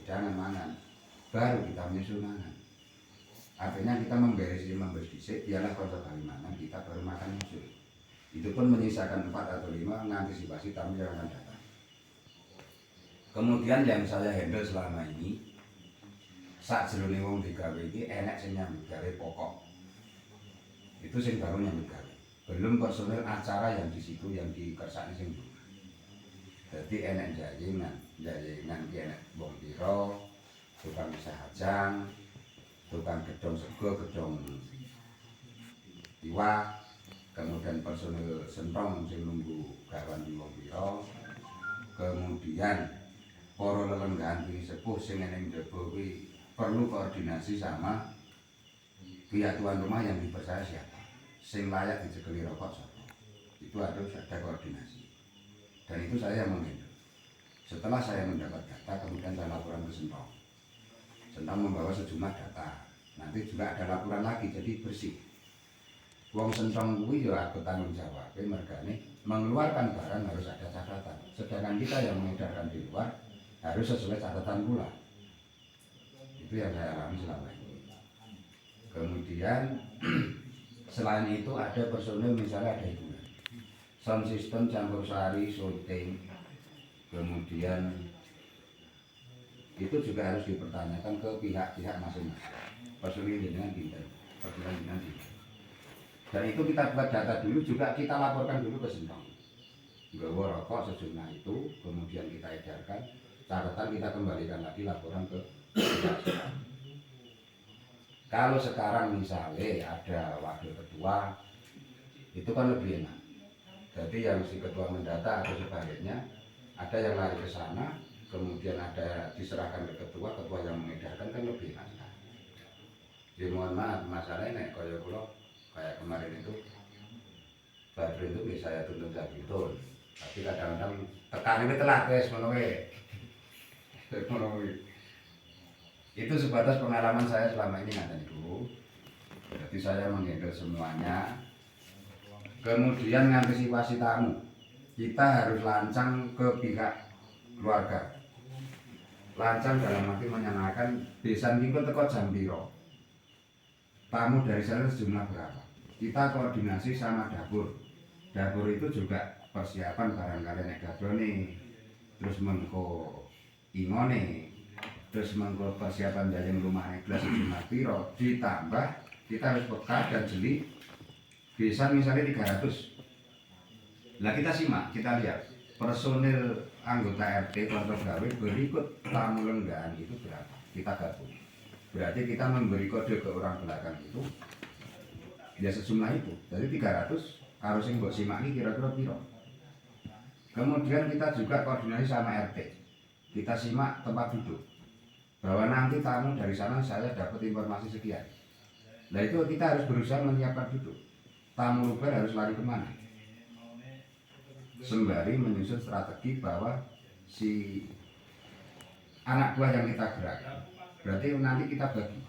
hidangan mangan, baru kita menyusul mangan. Artinya kita memberi dhisik, biarlah kanca bali mangan, kita baru makan nyusul. Itu pun menyisakan 4 atau 5 mengantisipasi tamu yang akan datang. Kemudian yang saya handle selama ini, sakjroning wong digawe iki enek sing nyambut gawe pokok. Itu sing baru nyambut gawe. Belum personil acara yang di situ yang dikersakne sing dulu. Jadi enek jayengan ki enek wong pira, tukang sahajang, tukang gedhong sego, gedhong iwak, kemudian personil sentong sing nunggu gawan di wong pira, kemudian para lelenggahan iki sepuh sing ning njaba kuwi perlu koordinasi sama pihak tuan rumah yang dipercaya siapa, sing layak dicekeli rokok siapa. Itu harus ada koordinasi. Dan itu saya yang menghandle. Setelah saya mendapat data, kemudian saya laporan ke Sentong. Sentong membawa sejumlah data. Nanti juga ada laporan lagi, jadi bersih. Wong Sentong kuwi ya aku tanggung jawab, mergane mengeluarkan barang harus ada catatan. Sedangkan kita yang mengedarkan di luar harus sesuai catatan pula. Itu yang saya alami selama ini. Kemudian selain itu ada personil, misalnya ada hiburan, sound system, campur sari, syuting, kemudian itu juga harus dipertanyakan ke pihak-pihak masing-masing. Personil dengan pinter, personil dengan pinter. Dan itu kita buat data dulu, juga kita laporkan dulu ke Sentong. Gawa rokok sejumlah itu, kemudian kita edarkan, catatan kita kembalikan lagi laporan ke pihak. Kalau sekarang misalnya ada wakil ketua, itu kan lebih enak. Jadi yang si ketua mendata atau sebaliknya, ada yang lari ke sana, kemudian ada diserahkan ke ketua, ketua yang mengedarkan, kan lebih enak. Jadi mohon maaf, masalahnya kayak kayak kemarin itu, Badrun itu bisa saya tuntut saya betul, tapi kadang-kadang tekan ini telah guys, itu sebatas pengalaman saya selama ini ngaten itu. Jadi saya menghandle semuanya. Kemudian mengantisipasi tamu, kita harus lancang ke pihak keluarga. Lancang dalam arti menyenangkan, besan kita teko jam piro, tamu dari sana sejumlah berapa. Kita koordinasi sama dapur. Dapur itu juga persiapan barangkali nek gadone, terus mengko ingone, terus mengko persiapan dayeng rumah ikhlas sejumlah piro, ditambah kita harus peka dan jeli. Bisa misalnya 300. Nah kita simak, kita lihat personil anggota RT kontrol gawe berikut tamu lenggahan itu berapa, kita gabung. Berarti kita memberi kode ke orang belakang itu ya sejumlah itu. Jadi 300 harus yang mbok simak ini kira-kira piro. Kemudian kita juga koordinasi sama RT. Kita simak tempat duduk, bahwa nanti tamu dari sana saya dapat informasi sekian. Nah itu kita harus berusaha menyiapkan duduk. Tamu luber harus lari kemana, sembari menyusun strategi bahwa si anak buah yang kita gerakkan, berarti nanti kita bagi.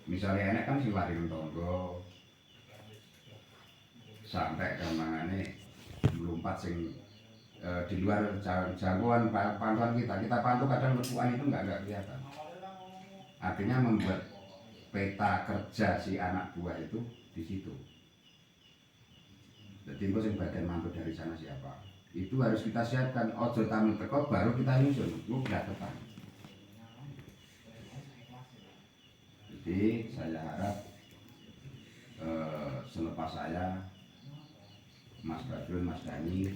Misalnya enak kan si lari tonggo sampai kemangane melompat sing di luar jangkauan pantauan kita pantau, kadang lepuan itu nggak kelihatan. Artinya membuat peta kerja si anak buah itu di situ. Jadi itu yang bagian mantu dari sana siapa, itu harus kita siapkan. Ojo tamu teko baru kita nyusun, itu nggak tepat. Jadi saya harap selepas saya, Mas Badrun, Mas Dani,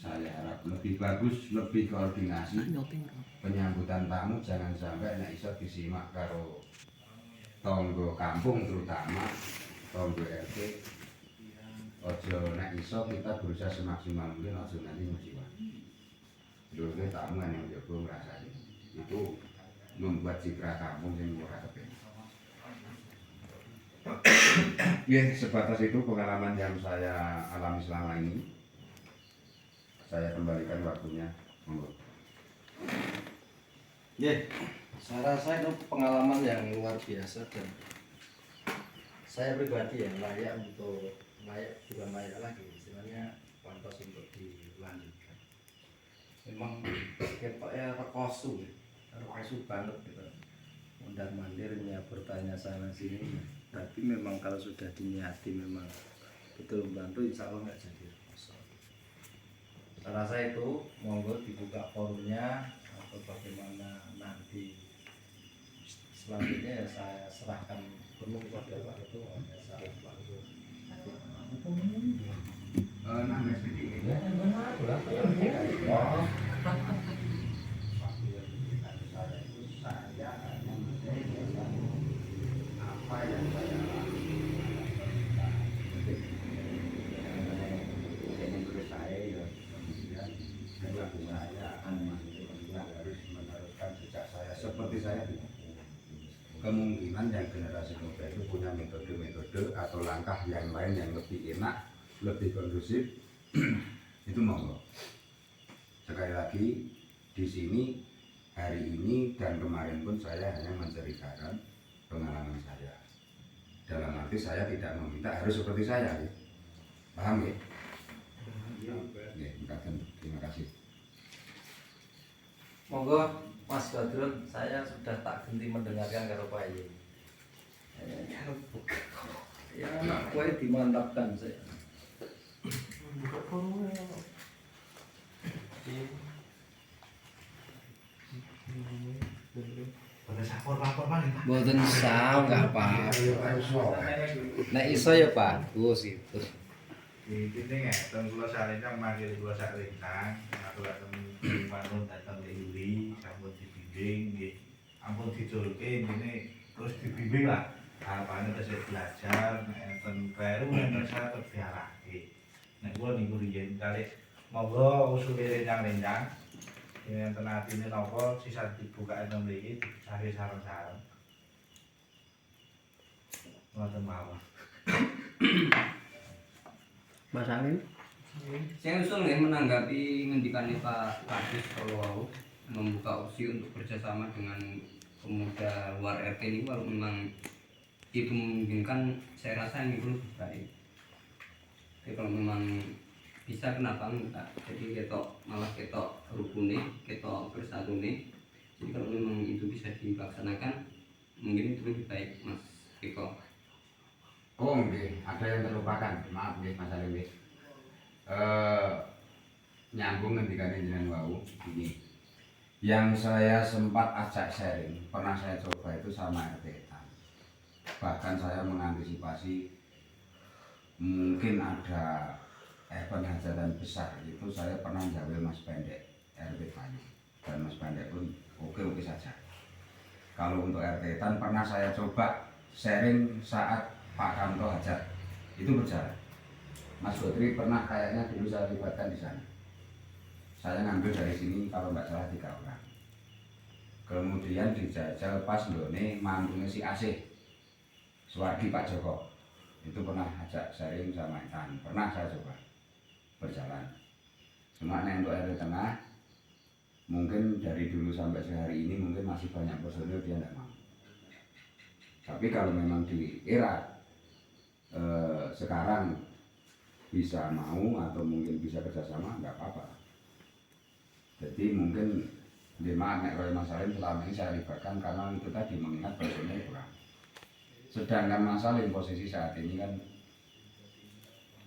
saya harap lebih bagus, lebih koordinasi penyambutan tamu. Jangan sampai nek iso disimak karo tonggo kampung, terutama tonggo RT. Ojo nek iso kita berusaha semaksimal mungkin, ojo nanti musiwa. Dulu tamu yang njogo ngrasani itu membuat citra kampung yang ora kepen. Ya, sebatas itu pengalaman yang saya alami selama ini. Saya kembalikan waktunya. Ya, saya rasa itu pengalaman yang luar biasa dan saya pribadi yang layak bukan layak lagi, istilahnya pantas untuk dilanjutkan. Memang ketok ya rekosu, masuk banget gitu. Undang mandirnya bertanya sana sini. Tapi memang kalau sudah diniati memang betul membantu, insya Allah nggak jadi masalah. Saya rasa itu monggo dibuka forumnya atau bagaimana nanti selanjutnya ya saya serahkan penuh kepada Pak Ketua. Saya langsung. Nambah sedikit. Apa yang saya seperti saya, kemungkinan yang generasi muda itu punya metode-metode atau langkah yang lain yang lebih enak, lebih kondusif, itu monggo. Sekali lagi di sini hari ini dan kemarin pun saya hanya menceritakan pengalaman saya. Dalam arti saya tidak meminta harus seperti saya, ya. Paham ya? Ya, terima kasih. Monggo Mas Badrun, saya sudah tak henti mendengarkan karo Pak Yai. Ya, kue dimantapkan saya. Buka forumnya. Boten sah, nggak apa-apa. Nek iso ya bagus itu. Ini ngeten kula salintang manggil kula salintang, aturaken manut dateng Yuli sampun dibimbing nggih. Ampun diculke intine terus dibimbing lah. Harapane tesih belajar nek enten kleru enten salah terus diarahke. Nek kula niku riyen kali monggo usule rencang-rencang. Yen enten atine napa sisa dibuka enten mriki dicari sareng-sareng. Ngoten mawon. Mas Amin. Saya usul ya menanggapi ngendikannya Pak Kadis kalau membuka opsi untuk kerjasama dengan pemuda luar RT ini, kalau memang itu memungkinkan, saya rasa ini lebih baik. Tapi kalau memang bisa, kenapa enggak? Jadi ketok malah ketok rukune, ketok bersatu nih. Jadi kalau memang itu bisa dilaksanakan, mungkin itu lebih baik, Mas Eko. Oh, nggih, ada yang terlupakan. Maaf nggih, Mas Alim nggih. Nyambung ngendikane jenengan wau ini. Yang saya sempat ajak sharing, pernah saya coba itu sama RT. Bahkan saya mengantisipasi mungkin ada event hajatan besar, itu saya pernah jawel Mas Pendek RT Payu, dan Mas Pendek pun oke saja. Kalau untuk RT Tan pernah saya coba sharing saat Pak Kanto hajat, itu berjalan. Mas Godri pernah kayaknya dulu saya libatkan di sana. Saya ngambil dari sini kalau nggak salah 3 orang. Kemudian dijajal pas nggone mantunya si Asih, Suwardi Pak Joko. Itu pernah ajak sharing sama Tan, pernah saya coba berjalan. Cuma untuk RT Tengah, mungkin dari dulu sampai sehari ini mungkin masih banyak personil dia tidak mau. Tapi kalau memang di era sekarang bisa mau atau mungkin bisa kerjasama, nggak apa-apa. Jadi mungkin maaf nek Roy Mas Salim selama ini saya libatkan karena itu tadi mengingat personil kurang. Sedangkan Mas Salim posisi saat ini kan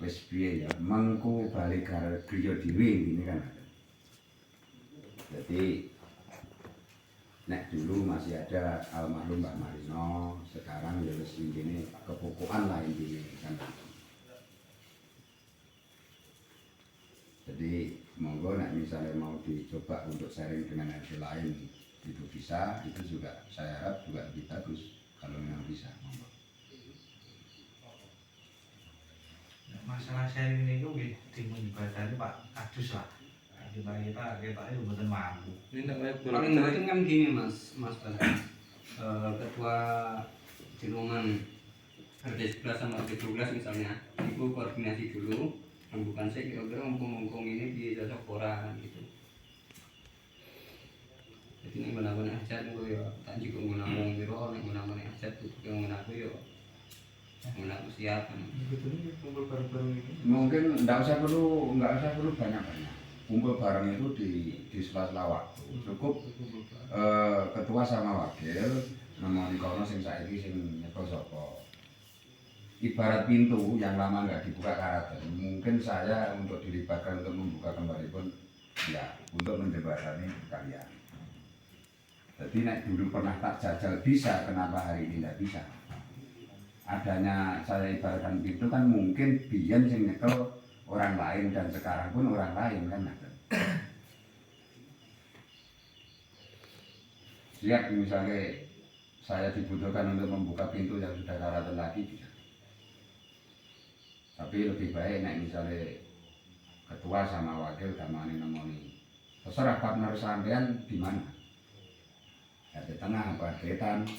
wis piye ya, mengku balik griya dhewe ini kan. Jadi nek dulu masih ada almarhum Mbak Marino, sekarang ya wis ini kepokokan lah ini kan. Jadi monggo nek misalnya mau dicoba untuk sharing dengan RT lain itu bisa, itu juga saya harap juga lebih bagus kalau memang bisa. Monggo. Masalah sharing ini gue dimelibatkan Pak Kadus lah. Kita itu betul mampu. Paling penting kan gini Mas Bas. Ketua Cilungan RT 11 sama RT 12 misalnya, itu koordinasi dulu, bukan saya kira-kira ngomong-ngomong ini di cocok orang gitu. Jadi ini benar-benar hajat itu ya, tak juga ngomong biro, benar-benar hajat itu yang menaku ya, menaku siap. Mungkin nggak usah perlu banyak-banyak. Kumpul bareng itu di sela-sela waktu. Cukup ketua sama wakil nemoni kono sing saiki sing nyekel sapa. Ibarat pintu yang lama nggak dibuka karaten, mungkin saya untuk dilibatkan untuk membuka kembali pun ya untuk menjembatani kalian. Jadi nek dulu pernah tak jajal bisa, kenapa hari ini tidak bisa? Adanya saya ibaratkan pintu kan mungkin biyen sing nyekel orang lain dan sekarang pun orang lain kan. Siap misalnya saya dibutuhkan untuk membuka pintu yang sudah karaten lagi bisa. Tapi lebih baik nek misalnya ketua sama wakil damani nemoni. Terserah partner sampean di mana? Ya di tengah apa di wetan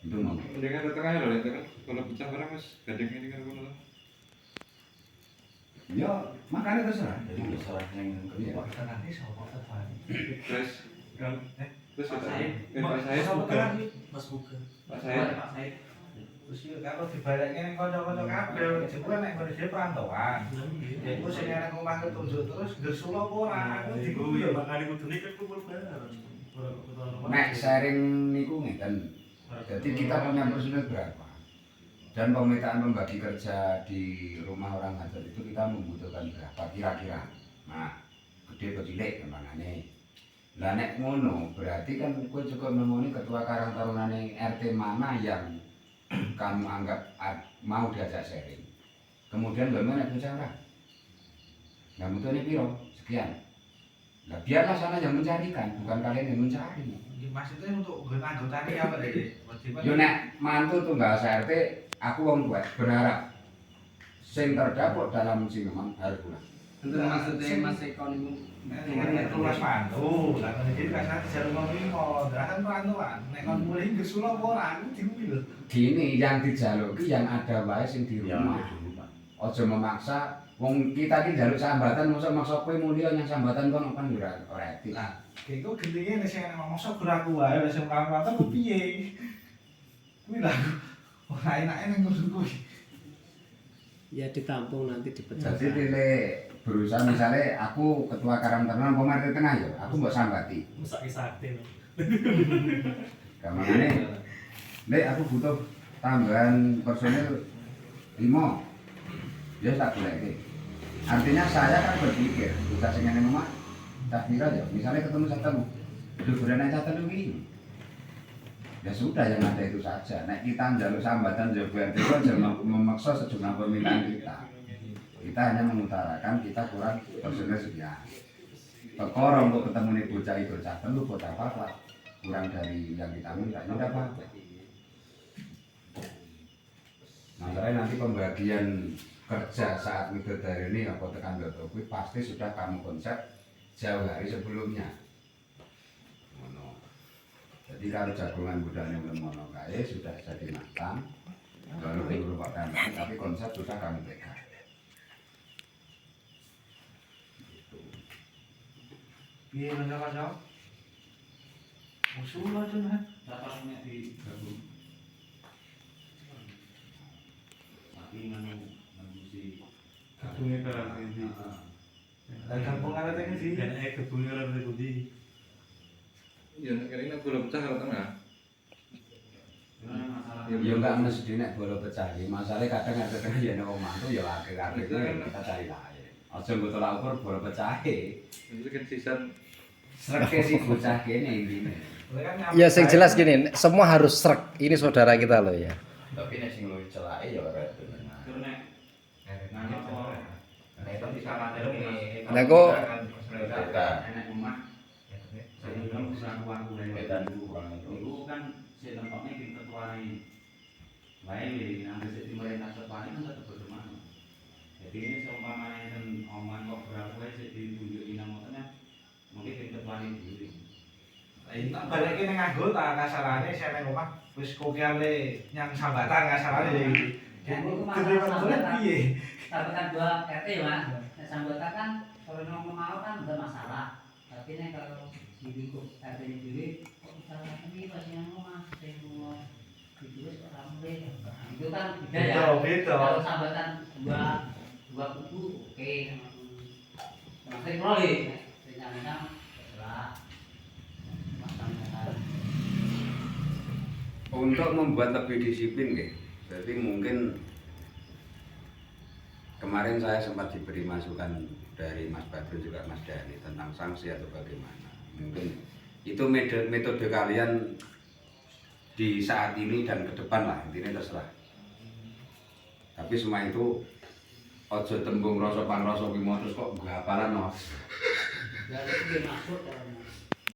itu mungkin. Dengan di tengah loh, itu kan kalau pecah barang mas, gading ini kan kalau Ya makanya terserah. Jadi terserah yang Iya. kedua. Nanti sama Pak terus kan terus Pak kita Said. Pak Said bukan Mas Buka. Pak Said Terus yo kalau dibaliknya ning kanca-kanca kabeh, jebule nek ngono dhewe perantauan. Ya iku sing arek omah ketunjuk terus gersula apa ora aku diguyu. makanya kudune kan kumpul bareng. Nek sharing niku ngeten. Jadi kita punya personil berapa? Dan pemetaan membagi kerja di rumah orang hajat itu kita membutuhkan berapa kira-kira? Nah, gede atau cilik kemana-nih? Lah nek ngono berarti kan kowe cukup nemoni ketua Karang Tarunane RT mana yang kamu anggap mau diajak sharing. Kemudian bagaimana nek bocah ora? Lah mutune piro? Sekian. Lah biarlah sana yang mencarikan, bukan kalian yang mencari. Maksudnya untuk anggotane apa tadi? Yo nek mantu tunggal RT, aku wong tua berharap sing terdapat dalam singgungan harus pulang. Untuk maksudnya Mas Eko niku Nek kelas mantu, lah ngene iki kan jalur nomor 5, kan perantauan. Nek kon mulih gersula apa ora aku diguyu lho. Gini yang dijaluki yang ada wae sing di rumah. Ojo memaksa wong kita iki njaluk sambatan mosok maksa kowe mulya yang sambatan kon kan ora etis. Nah, kengko gendenge nek sing mosok gur aku wae wis nglawan ku piye? Kuwi lho. Ora enake ning ngono kuwi. Ya ditampung nanti dipecah. Jadi tile berusaha misalnya aku ketua Karang Taruna pemerintah tengah ya, aku mbok sambati. Masak sakti loh. Gamane Lek aku butuh tambahan personil 5. Ya tak goleki. Artinya saya kan berpikir, bukan sing ngene omah. Tak kira ya, misalnya ketemu satu, liburan aja telu iki. Ya sudah yang ada itu saja. Nek kita njaluk sambatan jawaban itu aja memaksa sejumlah permintaan kita. Kita hanya mengutarakan kita kurang personil sekian. Perkara untuk ketemu nih bocah itu telu bocah apa kurang dari yang kita minta, ya udah apa-apa. Masalahnya nanti pembagian kerja saat widodari ini apa tekan Jokowi pasti sudah kamu konsep jauh hari sebelumnya. Mono. Jadi kalau jagungan budaya mono kae sudah jadi matang, baru merupakan tapi konsep sudah kamu pegang. Piye kanca-kanca? Usul aja nah. Dapat nek di gabung. Tapi si Gabungnya karena ini. dan kampung arek teng ndi? Dan gabungnya orang dari budi. ya kira-kira bola pecah kalau tengah Ya enggak mesti nek bola pecah iki. Masalahe kadang ada tengah ya nek omah tuh ya akhir-akhir kita cari lain. Aja mbok tolak ukur bola pecahe. itu kan sisa Sreke si bocah kene intine. Ya sing jelas gini, semua harus srek. Ini saudara kita loh ya. Tapi nek sing luwih celake ya ora bener. Nah, kok enak omah. Saya bilang uang Wetan kurang itu. itu kan si tempatnya di ketuaan lain nanti si pemerintah ketuaan kan tetap bagaimana. Jadi ini seumpamanya kan omongan kok berapa sih ditunjukin namanya mungkin di ketuaan dulu. Tak balikin ning anggota kasarane saya ning omah wis kokiale nyang sambatan kasarane ya iki. Gede banget piye? Sambatan 2 RT ya mas, sambatan kan kalau ngomong mau kan udah masalah. Tapi nih kalau di lingkup RT nya sendiri, kok misalnya ini pasti yang mas, saya mau ditulis orang mulai, itu kan beda ya. Beda. Kalau sambatan dua kubu, oke. Maksudnya mulai, rencana terserah. Mas sambatan Untuk membuat lebih disiplin, nggih. Jadi mungkin kemarin saya sempat diberi masukan dari Mas Badrun juga Mas Dhani tentang sanksi atau bagaimana. Mungkin itu metode kalian di saat ini dan ke depan lah, intinya terserah. Tapi semua itu ojo tembung rasa pangrasa wimo terus kok gapalan Mas. Ya itu dia maksud kalau